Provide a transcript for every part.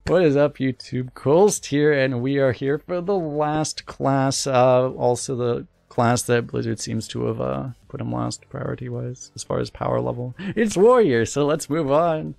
What is up, YouTube? Kolst here, and we are here for the last class. Also the class that Blizzard seems to have put him last priority-wise as far as power level. It's Warrior, so let's move on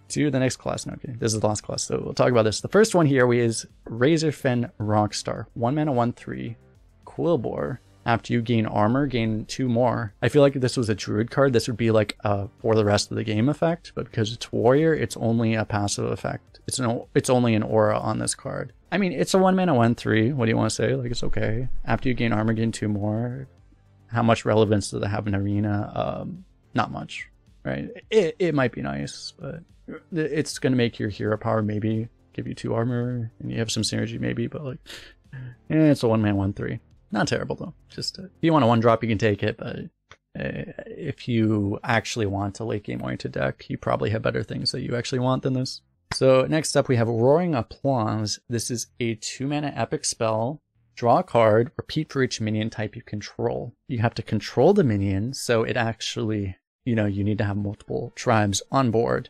to the next class. No, okay, this is the last class, so we'll talk about this. The first one here is Razorfen Rockstar. 1 mana, 1/3. Quillbore. After you gain armor, gain 2 more. I feel like if this was a druid card, this would be like a for the rest of the game effect, but because it's warrior, it's only a passive effect. It's only an aura on this card. I mean, it's a 1 mana, 1/3. What do you want to say? Like, it's okay. After you gain armor, gain 2 more. How much relevance does it have in arena? Not much, right? It might be nice, but it's going to make your hero power maybe give you 2 armor, and you have some synergy maybe, but like, it's a 1 mana, 1/3. Not terrible though. Just if you want a 1-drop, you can take it, but if you actually want a late game oriented deck, you probably have better things that you actually want than this. So next up we have Roaring Applause. This is a 2 mana epic spell. Draw a card, repeat for each minion type you control. You have to control the minion, so it actually, you need to have multiple tribes on board.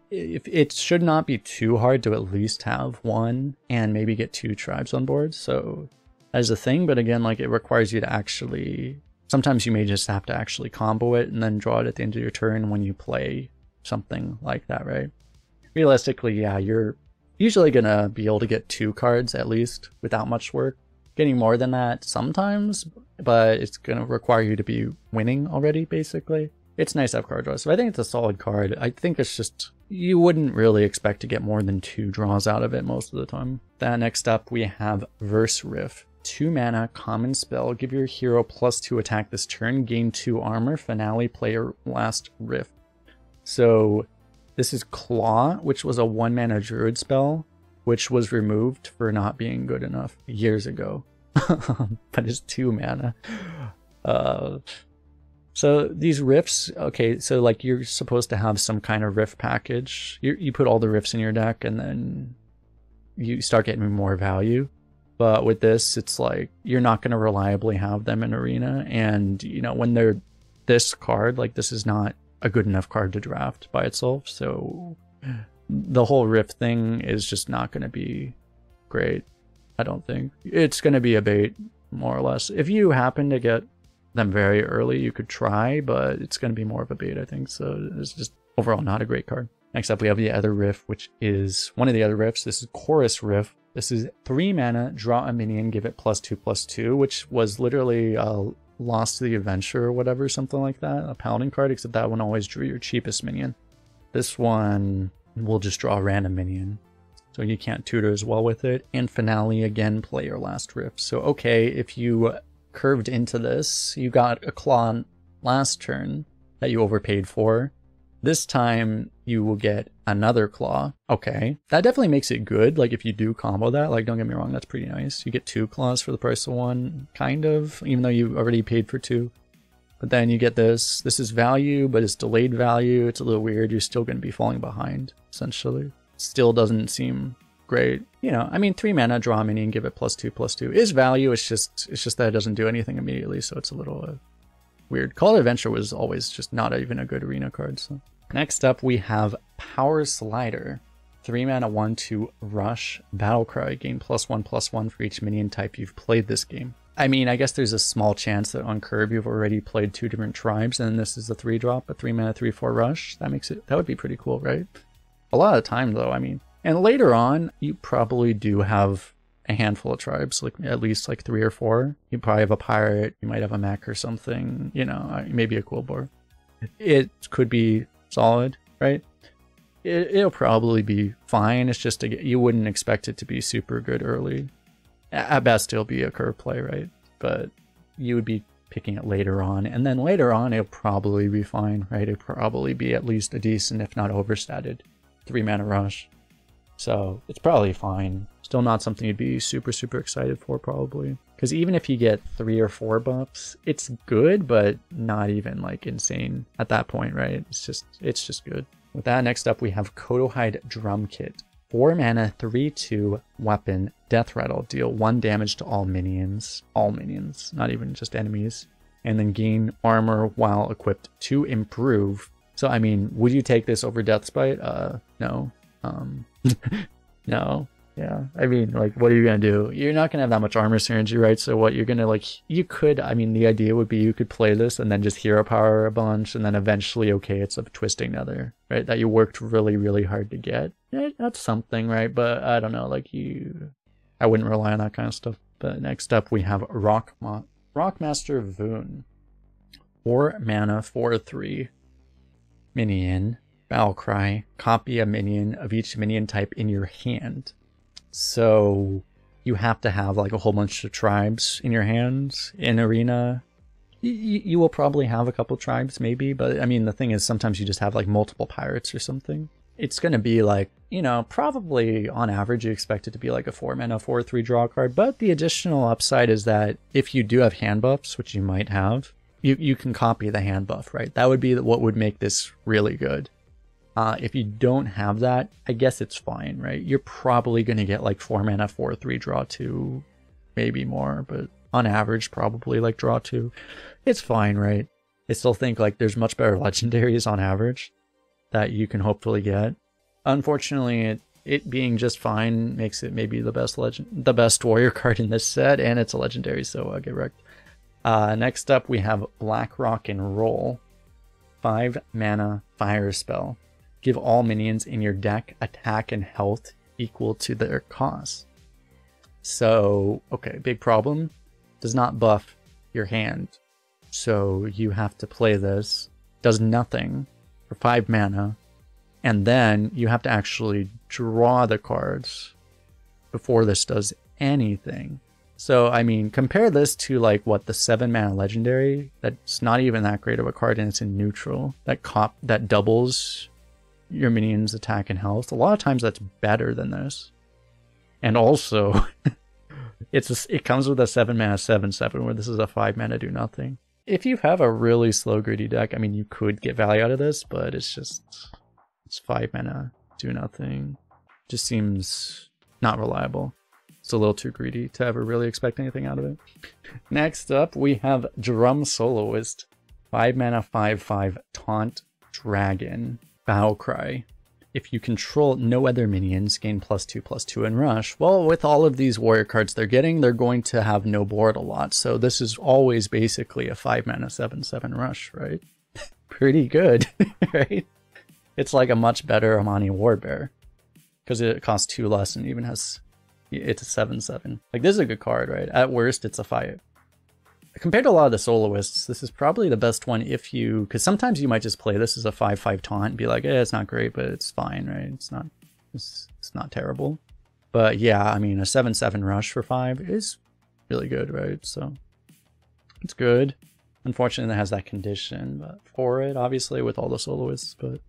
It should not be too hard to at least have 1 and maybe get 2 tribes on board, so as a thing, but again, like, it requires you to actually, sometimes you may just have to actually combo it and then draw it at the end of your turn when you play something like that, right? Realistically, yeah, you're usually gonna be able to get 2 cards at least without much work. Getting more than that sometimes, but it's gonna require you to be winning already, basically. It's nice to have card draws, so I think it's a solid card. I think it's just, you wouldn't really expect to get more than 2 draws out of it most of the time. Then next up, we have Verse Riff. 2 mana, common spell, give your hero +2 attack this turn, gain 2 armor, finale player last riff. So this is Claw, which was a 1 mana druid spell, which was removed for not being good enough years ago. But it's 2 mana. So these riffs, okay, so like you're supposed to have some kind of riff package. You put all the riffs in your deck and then you start getting more value. But with this, it's like, you're not going to reliably have them in arena. And, when they're this card, like, this is not a good enough card to draft by itself. So the whole riff thing is just not going to be great, I don't think. It's going to be a bait, more or less. If you happen to get them very early, you could try, but it's going to be more of a bait, I think. So it's just overall not a great card. Next up, we have the other riff, which is one of the other riffs. This is Chorus Riff. This is 3 mana, draw a minion, give it +2/+2, which was literally Lost to the Adventure or whatever, something like that. A Paladin card, except that one always drew your cheapest minion. This one will just draw a random minion, so you can't tutor as well with it. And Finale, again, play your last riff. So okay, if you curved into this, you got a Claw last turn that you overpaid for. This time you will get another Claw. Okay, that definitely makes it good. Like, if you do combo that, like, don't get me wrong, that's pretty nice. You get 2 Claws for the price of 1, kind of, even though you already paid for 2. But then you get this. This is value, but it's delayed value. It's a little weird. You're still going to be falling behind, essentially. Still doesn't seem great. I mean, 3 mana, draw a minion, give it +2/+2 is value. It's just that it doesn't do anything immediately, so it's a little weird. Call of Adventure was always just not even a good arena card, so. Next up, we have Power Slider. 3 mana, 1/2 rush, Battlecry, gain +1/+1 for each minion type you've played this game. I mean, I guess there's a small chance that on curve you've already played 2 different tribes, and this is a 3-drop, a 3 mana, 3/4 rush. That would be pretty cool, right? A lot of the time, though, I mean. And later on, you probably do have a handful of tribes, like at least like 3 or 4. You probably have a pirate, you might have a mech or something, maybe a Quillbore. It could be solid, right? It'll probably be fine. It's just you wouldn't expect it to be super good early. At best, it'll be a curve play, right? But you would be picking it later on, and then later on, it'll probably be fine, right? It'll probably be at least a decent, if not overstated, 3 mana rush. So it's probably fine. Still not something you'd be super, super excited for, probably. Because even if you get 3 or 4 buffs, it's good, but not even like insane at that point, right? It's just good. With that, next up we have Kodohide Drumkit. 4 mana, 3/2 weapon, death rattle, deal 1 damage to all minions. All minions, not even just enemies. And then gain armor while equipped to improve. So I mean, would you take this over Death Spite? No. Um, no. Yeah, I mean, like, what are you gonna do? You're not gonna have that much armor synergy, right? So what you're gonna, like, you could, I mean, the idea would be you could play this and then just hero power a bunch, and then eventually, okay, it's a twisting nether, right? That you worked really, really hard to get. Yeah, that's something, right? But I don't know, like, I wouldn't rely on that kind of stuff. But next up, we have Rockmaster Voone. 4 mana, 4/3 minion, Battle Cry, copy a minion of each minion type in your hand. So you have to have like a whole bunch of tribes in your hands in Arena. You will probably have a couple tribes maybe, but I mean the thing is sometimes you just have like multiple pirates or something. It's going to be like, you know, probably on average you expect it to be like a 4 mana 4/3 draw card, but the additional upside is that if you do have hand buffs, which you might have, you can copy the hand buff, right? That would be what would make this really good. If you don't have that, I guess it's fine, right? You're probably going to get like 4 mana 4/3 draw 2, maybe more, but on average probably like draw 2. It's fine, right? I still think like there's much better legendaries on average that you can hopefully get. Unfortunately, it being just fine makes it maybe the best warrior card in this set, and it's a legendary, so get wrecked. Next up we have Blackrock and Roll. 5 mana fire spell. Give all minions in your deck attack and health equal to their cost. So, okay, big problem. Does not buff your hand. So you have to play this. Does nothing for 5 mana. And then you have to actually draw the cards before this does anything. So, I mean, compare this to like what the 7 mana legendary. That's not even that great of a card and it's in neutral. That doubles your minions attack and health. A lot of times that's better than this. And also it comes with a 7 mana 7/7 where this is a 5 mana do nothing. If you have a really slow greedy deck, I mean you could get value out of this, but it's 5 mana do nothing. Just seems not reliable. It's a little too greedy to ever really expect anything out of it. Next up we have Drum Soloist. 5 mana 5/5 taunt dragon. Battle Cry. If you control no other minions, gain +2/+2 in rush. Well, with all of these warrior cards they're getting, they're going to have no board a lot. So this is always basically a 5 mana 7/7 rush, right? Pretty good, right? It's like a much better Amani Warbear. Because it costs 2 less and even has... It's a 7/7. Like, this is a good card, right? At worst, it's a 5. Compared to a lot of the Soloists, this is probably the best one if you... Because sometimes you might just play this as a 5/5 taunt and be like, it's not great, but it's fine, right? It's not terrible. But yeah, I mean, a 7/7 rush for 5 is really good, right? So, it's good. Unfortunately, it has that condition but for it, obviously, with all the Soloists, but...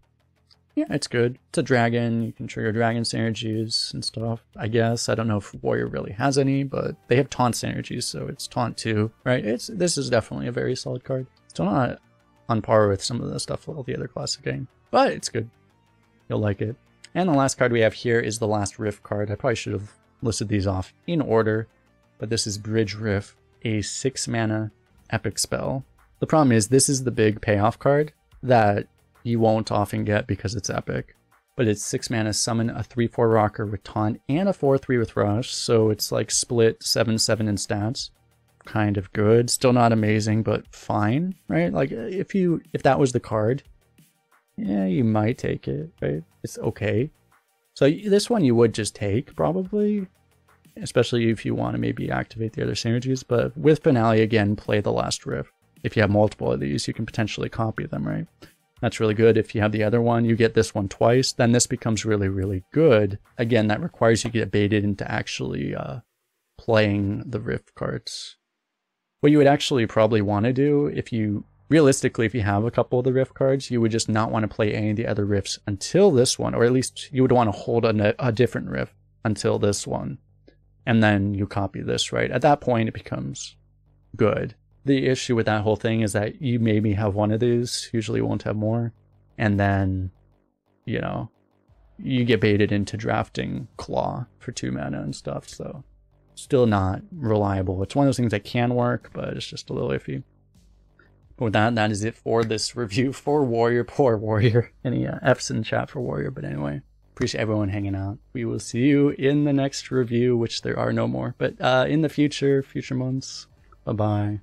Yeah, it's good. It's a dragon. You can trigger dragon synergies and stuff, I guess. I don't know if Warrior really has any, but they have taunt synergies, so it's taunt too, right? This is definitely a very solid card. Still not on par with some of the stuff all the other classic game, but it's good. You'll like it. And the last card we have here is the last Riff card. I probably should have listed these off in order, but this is Bridge Riff, a 6 mana epic spell. The problem is this is the big payoff card that you won't often get because it's epic. But it's 6 mana, summon a 3/4 rocker with taunt and a 4/3 with rush, so it's like split 7/7 in stats. Kind of good. Still not amazing, but fine, right? Like if that was the card, yeah, you might take it, right? It's okay. So this one you would just take probably, especially if you want to maybe activate the other synergies. But with Finale, again, play the last Riff. If you have multiple of these, you can potentially copy them, right? That's really good. If you have the other one, you get this one twice, then this becomes really, really good. Again, that requires you to get baited into actually playing the Riff cards. What you would actually probably want to do, realistically, if you have a couple of the Riff cards, you would just not want to play any of the other Riffs until this one, or at least you would want to hold a different Riff until this one. And then you copy this, right? At that point, it becomes good. The issue with that whole thing is that you maybe have one of these, usually won't have more, and then, you know, you get baited into drafting Claw for 2 mana and stuff, so still not reliable. It's one of those things that can work, but it's just a little iffy. But with that is it for this review for Warrior. Poor Warrior. Any F's in chat for Warrior, but anyway. Appreciate everyone hanging out. We will see you in the next review, which there are no more. But in the future months, bye-bye.